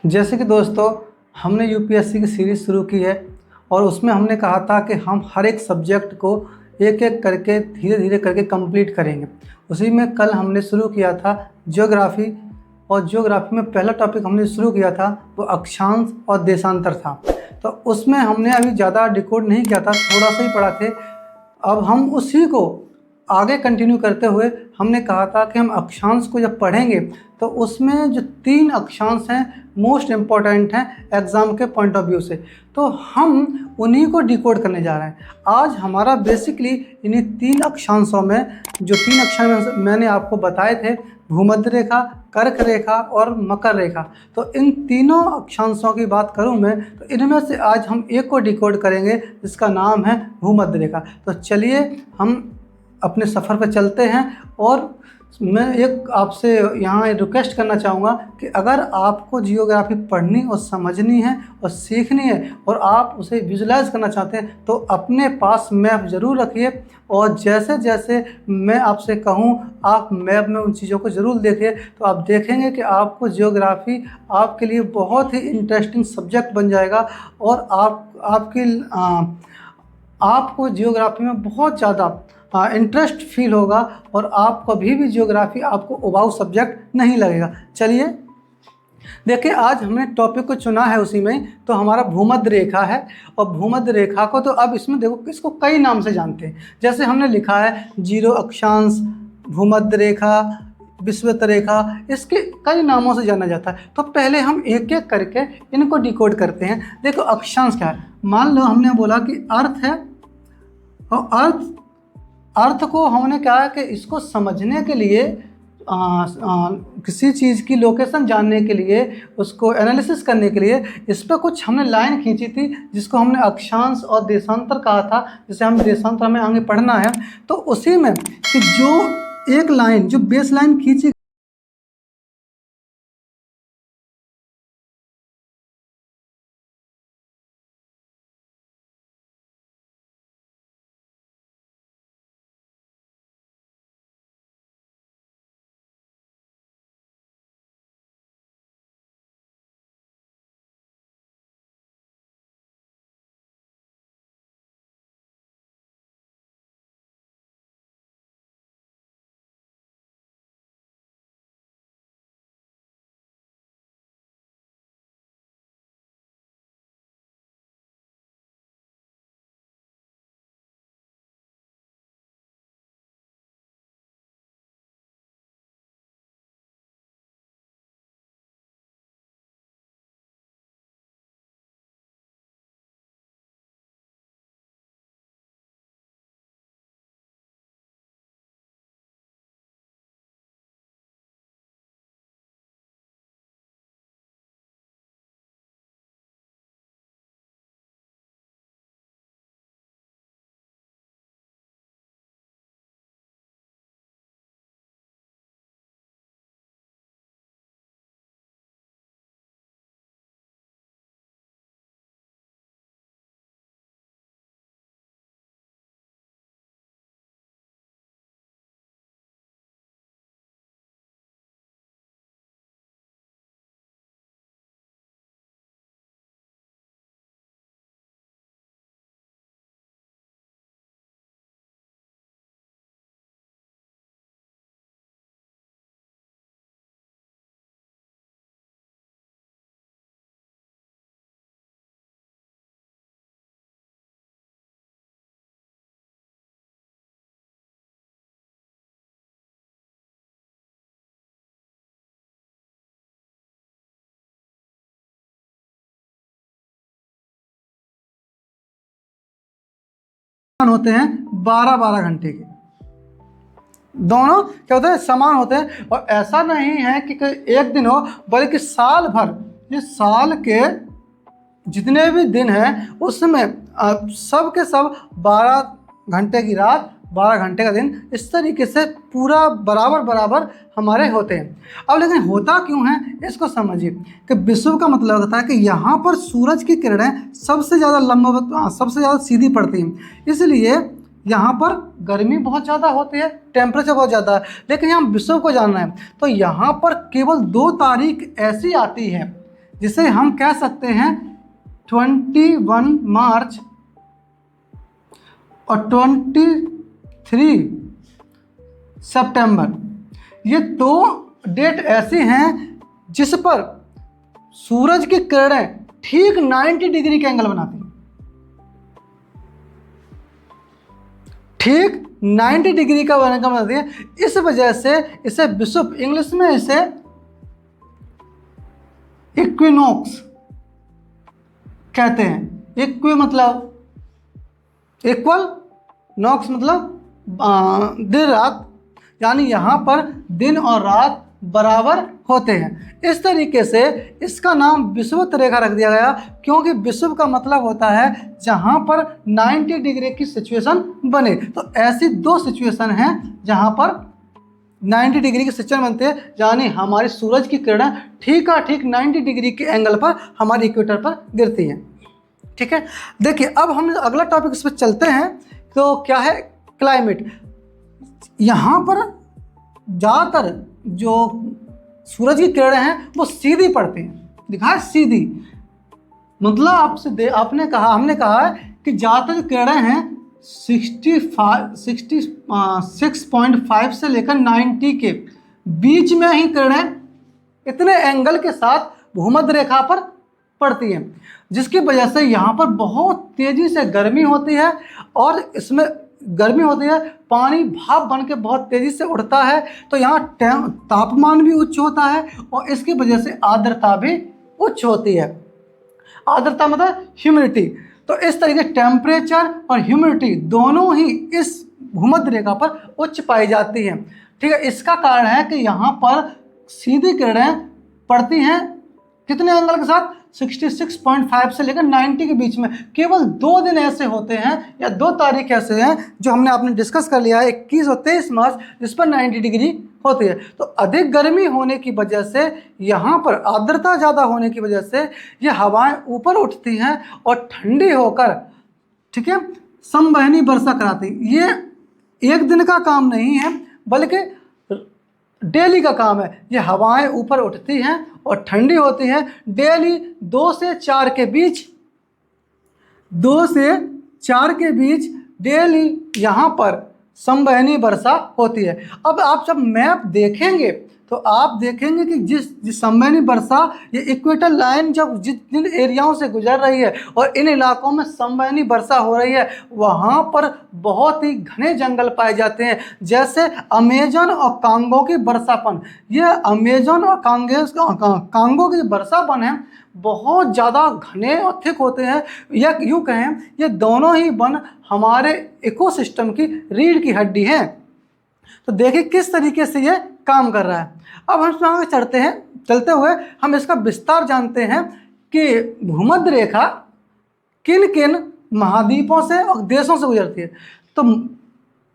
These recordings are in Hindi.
जैसे कि दोस्तों हमने यूपीएससी की सीरीज़ शुरू की है और उसमें हमने कहा था कि हम हर एक सब्जेक्ट को एक एक करके धीरे धीरे करके कंप्लीट करेंगे। उसी में कल हमने शुरू किया था ज्योग्राफी, और ज्योग्राफी में पहला टॉपिक हमने शुरू किया था वो अक्षांश और देशांतर था। तो उसमें हमने अभी ज़्यादा डिकोड नहीं किया था, थोड़ा सा ही पढ़ा थे। अब हम उसी को आगे कंटिन्यू करते हुए हमने कहा था कि हम अक्षांश को जब पढ़ेंगे तो उसमें जो 3 अक्षांश हैं मोस्ट इम्पॉर्टेंट हैं एग्ज़ाम के पॉइंट ऑफ व्यू से, तो हम उन्हीं को डिकोड करने जा रहे हैं। आज हमारा बेसिकली इन्हीं 3 अक्षांशों में, जो 3 अक्षांश मैंने आपको बताए थे, भूमध्य रेखा, कर्क रेखा और मकर रेखा, तो इन तीनों अक्षांशों की बात करूं मैं तो इनमें से आज हम एक को डिकोड करेंगे जिसका नाम है भूमध्य रेखा। तो चलिए हम अपने सफ़र पर चलते हैं। और मैं एक आपसे यहाँ रिक्वेस्ट करना चाहूँगा कि अगर आपको जियोग्राफी पढ़नी और समझनी है और सीखनी है और आप उसे विजुलाइज करना चाहते हैं तो अपने पास मैप ज़रूर रखिए, और जैसे जैसे मैं आपसे कहूँ आप मैप में उन चीज़ों को ज़रूर देखिए, तो आप देखेंगे कि आपको जियोग्राफी आपके लिए बहुत ही इंटरेस्टिंग सब्जेक्ट बन जाएगा और आपको जियोग्राफी में बहुत ज़्यादा इंटरेस्ट फील होगा और आप कभी भी जियोग्राफी आपको उबाऊ सब्जेक्ट नहीं लगेगा। चलिए देखिए, आज हमने टॉपिक को चुना है उसी में, तो हमारा भूमध्य रेखा है। और भूमध्य रेखा को तो अब इसमें देखो इसको कई नाम से जानते हैं। जैसे हमने लिखा है जीरो अक्षांश, भूमध्य रेखा, विषुवत रेखा, इसके कई नामों से जाना जाता है। तो पहले हम एक एक करके इनको डिकोड करते हैं। देखो अक्षांश क्या है, मान लो हमने बोला कि अर्थ है, और अर्थ को हमने क्या है कि इसको समझने के लिए किसी चीज़ की लोकेशन जानने के लिए, उसको एनालिसिस करने के लिए इस पर कुछ हमने लाइन खींची थी जिसको हमने अक्षांश और देशांतर कहा था। जैसे हम देशांतर हमें आगे पढ़ना है तो उसी में कि जो एक लाइन, जो बेस लाइन खींची होते हैं 12-12 घंटे के, दोनों क्या होते हैं समान होते हैं। और ऐसा नहीं है कि एक दिन हो, बल्कि साल भर, ये साल के जितने भी दिन हैं उसमें सब के सब 12 घंटे की रात, 12 घंटे का दिन, इस तरीके से पूरा बराबर बराबर हमारे होते हैं। अब लेकिन होता क्यों है इसको समझिए कि विषुव का मतलब होता है कि यहाँ पर सूरज की किरणें सबसे ज़्यादा लंबवत, सबसे ज़्यादा सीधी पड़ती हैं, इसलिए यहाँ पर गर्मी बहुत ज़्यादा होती है, टेम्परेचर बहुत ज़्यादा है। लेकिन यहाँ विषुव को जानना है तो यहाँ पर केवल 2 तारीख ऐसी आती है जिसे हम कह सकते हैं 21 मार्च और 23 सितंबर। ये दो डेट ऐसी हैं जिस पर सूरज की किरणें ठीक 90 डिग्री के एंगल बनाती हैं, ठीक 90 डिग्री का एंगल बनाती है। इस वजह से इसे विषुव, इंग्लिश में इसे इक्विनोक्स कहते हैं। इक्वी मतलब इक्वल, नॉक्स मतलब दिन रात, यानी यहाँ पर दिन और रात बराबर होते हैं। इस तरीके से इसका नाम विषुवत रेखा रख दिया गया, क्योंकि विषुव का मतलब होता है जहाँ पर 90 डिग्री की सिचुएशन बने। तो ऐसी दो सिचुएशन हैं जहाँ पर 90 डिग्री की सिचुएशन बनते हैं, यानी हमारे सूरज की किरणें ठीक 90 डिग्री के एंगल पर हमारे इक्वेटर पर गिरती हैं। ठीक है, देखिए अब हम अगला टॉपिक इस पर चलते हैं। तो क्या है, क्लाइमेट। यहाँ पर ज़्यादातर जो सूरज की किरणें हैं वो सीधी पड़ती हैं, दिखा है सीधी, मतलब हमने कहा है कि ज़्यादातर किरणें हैं 66.5 से लेकर 90 के बीच में ही किरणें इतने एंगल के साथ भूमध्य रेखा पर पड़ती हैं, जिसकी वजह से यहाँ पर बहुत तेज़ी से गर्मी होती है और इसमें गर्मी होती है, पानी भाप बन के बहुत तेज़ी से उड़ता है, तो यहाँ तापमान भी उच्च होता है और इसकी वजह से आर्द्रता भी उच्च होती है। आर्द्रता मतलब ह्यूमिडिटी। तो इस तरीके टेम्परेचर और ह्यूमिडिटी दोनों ही इस भूमध्य रेखा पर उच्च पाई जाती हैं। ठीक है, इसका कारण है कि यहाँ पर सीधी किरणें पड़ती हैं कितने एंगल के साथ, 66.5 से लेकर 90 के बीच में। केवल 2 दिन ऐसे होते हैं या 2 तारीख ऐसे हैं जो हमने आपने डिस्कस कर लिया है, 21 और 23 मार्च, जिस पर 90 डिग्री होती है। तो अधिक गर्मी होने की वजह से, यहाँ पर आर्द्रता ज़्यादा होने की वजह से ये हवाएं ऊपर उठती हैं और ठंडी होकर, ठीक है, समवहनी वर्षा कराती। ये एक दिन का काम नहीं है बल्कि डेली का काम है। ये हवाएं ऊपर उठती हैं और ठंडी होती हैं। डेली 2 से 4 के बीच, 2 से 4 के बीच डेली यहाँ पर समवहनी वर्षा होती है। अब आप जब मैप देखेंगे तो आप देखेंगे कि जिस समवहनी वर्षा, ये इक्वेटर लाइन जब जिन एरियाओं से गुजर रही है और इन इलाकों में समवहनी वर्षा हो रही है, वहाँ पर बहुत ही घने जंगल पाए जाते हैं, जैसे अमेजन और कांगो की वर्षावन। ये अमेजन और कांगो की वर्षावन है, बहुत ज़्यादा घने और थिक होते हैं, या यूँ कहें ये दोनों ही वन हमारे इकोसिस्टम की रीढ़ की हड्डी हैं। तो देखिए किस तरीके से ये काम कर रहा है। अब हम आगे चलते हुए हम इसका विस्तार जानते हैं कि भूमध्य रेखा किन किन महाद्वीपों से और देशों से गुजरती है। तो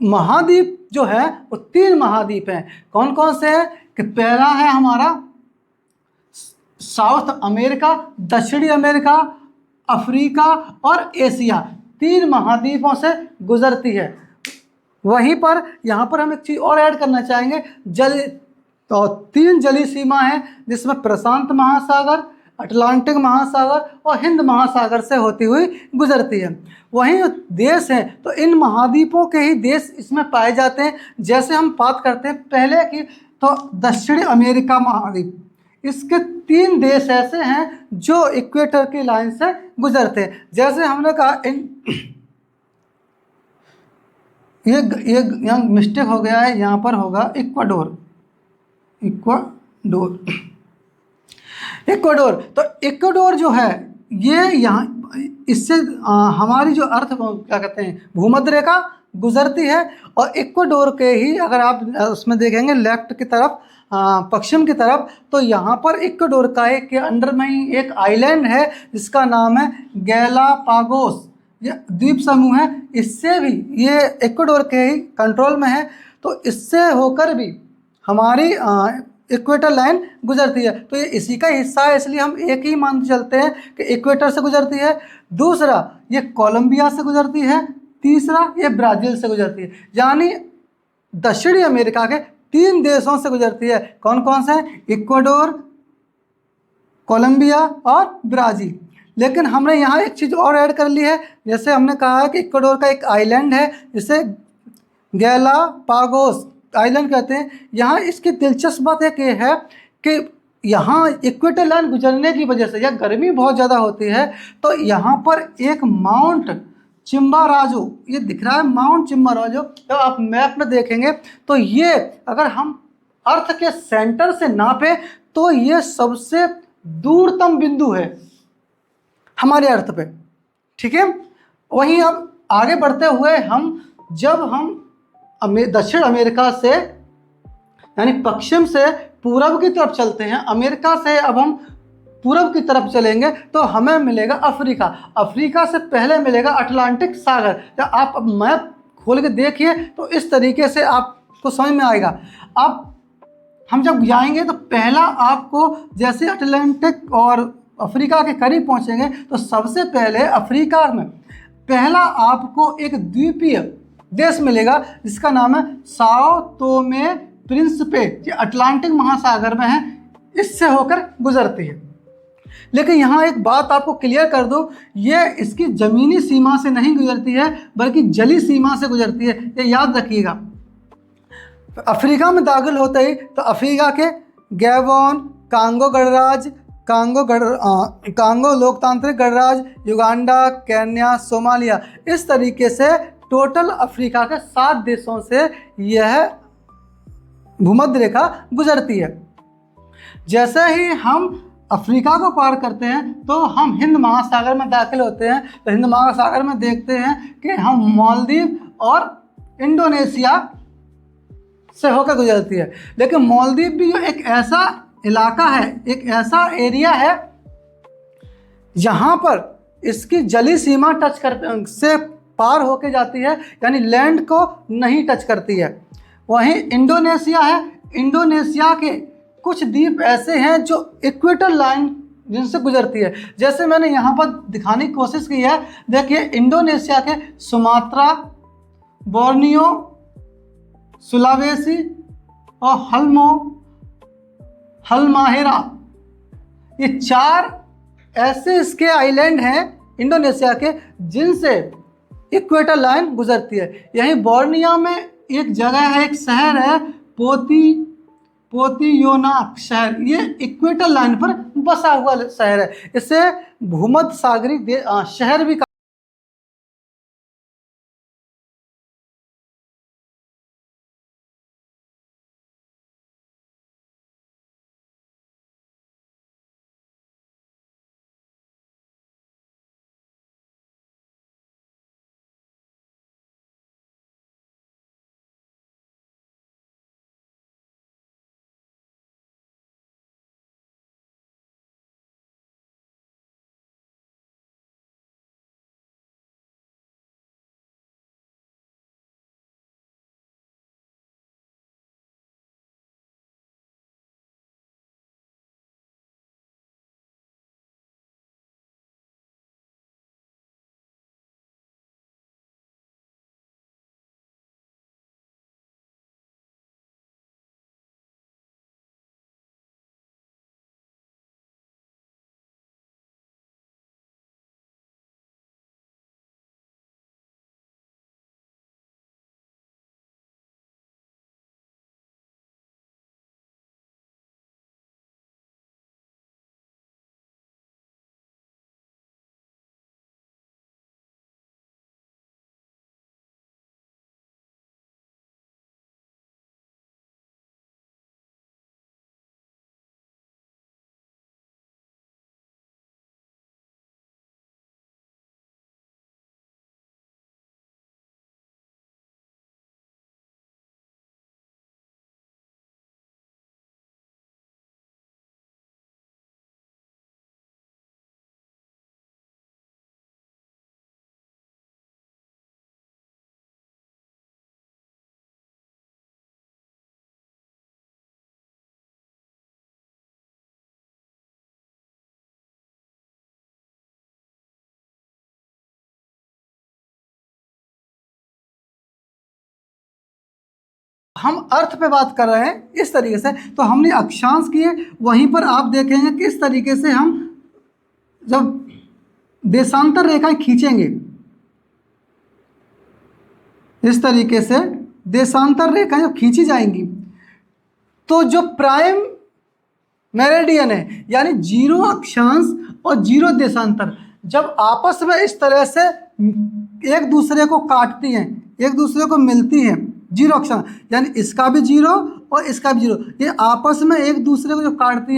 महाद्वीप जो है वो 3 महाद्वीप हैं। कौन कौन से हैं कि पहला है हमारा साउथ अमेरिका, दक्षिणी अमेरिका, अफ्रीका और एशिया, 3 महाद्वीपों से गुजरती है। वहीं पर यहाँ पर हम एक चीज़ और ऐड करना चाहेंगे, तो 3 जलीय सीमा है, जिसमें प्रशांत महासागर, अटलांटिक महासागर और हिंद महासागर से होती हुई गुजरती है। वहीं देश हैं तो इन महाद्वीपों के ही देश इसमें पाए जाते हैं। जैसे हम बात करते हैं पहले की, तो दक्षिणी अमेरिका महाद्वीप, इसके 3 देश ऐसे हैं जो इक्वेटर की लाइन से गुजरते हैं। जैसे हमने कहा ये यहाँ मिस्टेक हो गया है, यहाँ पर होगा इक्वाडोर। तो इक्वाडोर जो है ये यहाँ, इससे हमारी जो अर्थ क्या कहते हैं भूमध्य रेखा गुजरती है। और इक्वाडोर के ही अगर आप उसमें देखेंगे लेफ्ट की तरफ, पश्चिम की तरफ, तो यहाँ पर इक्वाडोर का के अंडर में ही एक आइलैंड है जिसका नाम है गैलापागोस। ये द्वीप समूह है, इससे भी ये इक्वाडोर के ही कंट्रोल में है। तो इससे होकर भी हमारी इक्वेटर लाइन गुजरती है। तो ये इसी का हिस्सा है, इसलिए हम एक ही मानते चलते हैं कि इक्वेटर से गुजरती है। दूसरा ये कोलंबिया से गुजरती है। तीसरा ये ब्राज़ील से गुजरती है। यानी दक्षिणी अमेरिका के 3 देशों से गुजरती है। कौन कौन से हैं? इक्वाडोर, कोलंबिया और ब्राज़ील। लेकिन हमने यहाँ एक चीज़ और ऐड कर ली है, जैसे हमने कहा है कि इक्वाडोर का एक आइलैंड है जिसे गैलापागोस आइलैंड कहते हैं। यहाँ इसकी दिलचस्प बात एक ये है कि यहाँ इक्वेटर लाइन गुजरने की वजह से, या गर्मी बहुत ज़्यादा होती है, तो यहाँ पर एक माउंट चिम्बाराजो, ये दिख रहा है माउंट चिम्बाराजो, तो आप मैप में देखेंगे तो ये अगर हम अर्थ के सेंटर से नापे तो ये सबसे दूरतम बिंदु है हमारे अर्थ पे। ठीक है, वहीं अब आगे बढ़ते हुए जब हम दक्षिण अमेरिका से यानी पश्चिम से पूरब की तरफ चलते हैं, अमेरिका से अब हम पूरब की तरफ चलेंगे तो हमें मिलेगा अफ्रीका। अफ्रीका से पहले मिलेगा अटलांटिक सागर। तो आप अब मैप खोल के देखिए तो इस तरीके से आपको समझ में आएगा। अब हम जब जाएंगे तो पहला आपको जैसे अटलांटिक और अफ्रीका के करीब पहुंचेंगे तो सबसे पहले अफ्रीका में पहला आपको एक द्वीपीय देश मिलेगा जिसका नाम है साओ तोमे प्रिंसिपे। ये अटलांटिक महासागर में है, इससे होकर गुजरती है। लेकिन यहाँ एक बात आपको क्लियर कर दूं, ये इसकी ज़मीनी सीमा से नहीं गुजरती है बल्कि जली सीमा से गुजरती है, ये याद रखिएगा। अफ्रीका में दाखिल होते ही तो अफ्रीका के गैबोन, कांगो गणराज्य, कांगो लोकतांत्रिक गणराज्य, युगांडा, केन्या, सोमालिया, इस तरीके से टोटल अफ्रीका के 7 देशों से यह भूमध्य रेखा गुजरती है। जैसे ही हम अफ्रीका को पार करते हैं तो हम हिंद महासागर में दाखिल होते हैं। तो हिंद महासागर में देखते हैं कि हम मालदीव और इंडोनेशिया से होकर गुजरती है। लेकिन मालदीव भी एक ऐसा इलाका है, एक ऐसा एरिया है जहाँ पर इसकी जली सीमा से पार होके जाती है, यानी लैंड को नहीं टच करती है। वहीं इंडोनेशिया है, इंडोनेशिया के कुछ द्वीप ऐसे हैं जो इक्वेटर लाइन जिनसे गुजरती है। जैसे मैंने यहाँ पर दिखाने की कोशिश की है, देखिए इंडोनेशिया के सुमात्रा, बोर्नियो, सुलावेसी और हलमाहेरा, ये 4 ऐसे इसके आइलैंड हैं इंडोनेशिया के जिनसे इक्वेटर लाइन गुजरती है। यहीं बोर्नियो में एक जगह है, एक शहर है पोतियोनाक शहर, ये इक्वेटर लाइन पर बसा हुआ शहर है। इसे भूमध्य सागरीय शहर भी हम अर्थ पे बात कर रहे हैं इस तरीके से। तो हमने अक्षांश किए, वहीं पर आप देखेंगे किस तरीके से हम जब देशांतर रेखाएं खींचेंगे, इस तरीके से देशांतर रेखाएं जब खींची जाएंगी तो जो प्राइम मेरिडियन है यानी जीरो अक्षांश और जीरो देशांतर जब आपस में इस तरह से एक दूसरे को काटती हैं, एक दूसरे को मिलती हैं, जीरो अक्षांश यानी इसका भी जीरो और इसका भी जीरो, ये आपस में एक दूसरे को जो काटती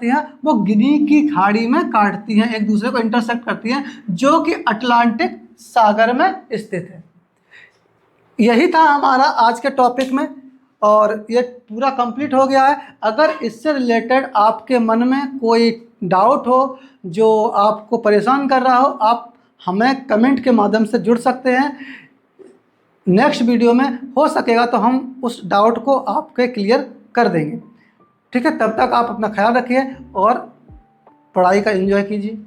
हैं वो गिनी की खाड़ी में काटती हैं, एक दूसरे को इंटरसेक्ट करती हैं, जो कि अटलांटिक सागर में स्थित है। यही था हमारा आज के टॉपिक में और ये पूरा कंप्लीट हो गया है। अगर इससे रिलेटेड आपके मन में कोई डाउट हो जो आपको परेशान कर रहा हो, आप हमें कमेंट के माध्यम से जुड़ सकते हैं। नेक्स्ट वीडियो में हो सकेगा तो हम उस डाउट को आपके क्लियर कर देंगे। ठीक है, तब तक आप अपना ख्याल रखिए और पढ़ाई का एंजॉय कीजिए।